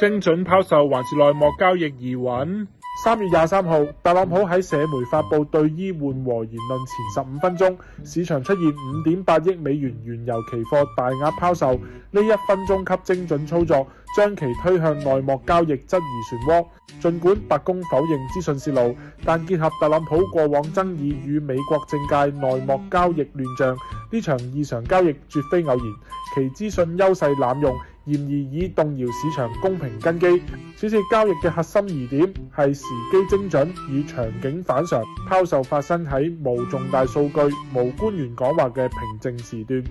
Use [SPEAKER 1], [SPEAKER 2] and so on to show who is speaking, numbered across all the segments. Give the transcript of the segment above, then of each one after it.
[SPEAKER 1] 精準拋售還是內幕交易疑雲？3月23號，特朗普喺社媒發布對伊緩和言論前15分鐘，市場出現5.8億美元原油期貨大額拋售，呢1分鐘級精準操作，將其推向內幕交易，質疑漩渦。儘管白宮否認資訊泄露，但結合特朗普過往爭議與美國政界內幕交易亂象，呢場異常交易絕非偶然，其資訊優勢濫用，嫌疑已動搖市場公平根基。此次交易嘅核心疑點係時機精準與場景反常，拋售發生喺無重大數據、無官員講話嘅平靜時段。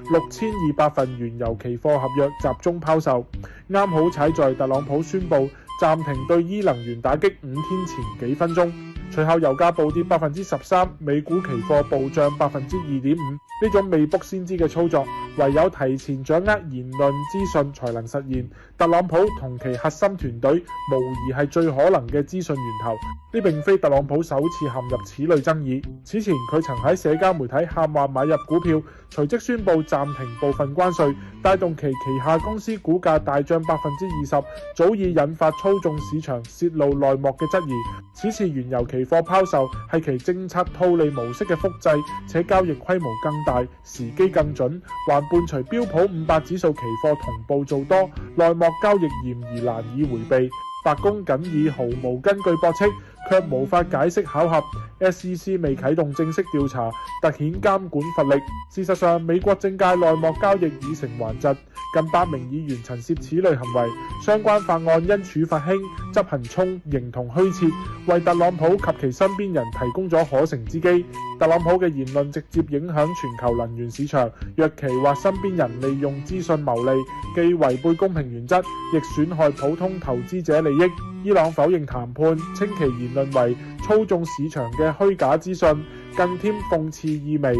[SPEAKER 1] 6200份原油期貨合約集中拋售，啱好踩在特朗普宣布暫停對伊能源打擊5天前幾分鐘。隨後油價暴跌13%，美股期貨暴漲2.5%。呢種未卜先知嘅操作，唯有提前掌握言論資訊才能實現。特朗普同其核心團隊無疑係最可能嘅資訊源頭。呢並非特朗普首次陷入此類爭議。此前佢曾喺社交媒體喊話買入股票，隨即宣布暫停部分關稅，帶動其旗下公司股價大漲20%，早已引發操縱市場、泄露內幕嘅質疑。此次原油期貨拋售係其政策套利模式嘅複製，且交易規模更大，時機更準，還伴隨標普500指數期貨同步做多，內幕交易嫌疑難以迴避。白宮僅以毫無根據駁斥，卻無法解釋巧合。SEC 未啟動正式調查，凸顯監管乏力。事實上，美國政界內幕交易已成頑疾，近8名議員曾涉此類行為，相關法案因處罰輕，執行衝，形同虛設，為特朗普及其身邊人提供咗可乘之機。特朗普嘅言論直接影響全球能源市場，若其或身邊人利用資訊牟利，既違背公平原則，亦損害普通投資者利益。伊朗否認談判，稱其言論為操縱市場嘅虛假資訊，更添諷刺意味。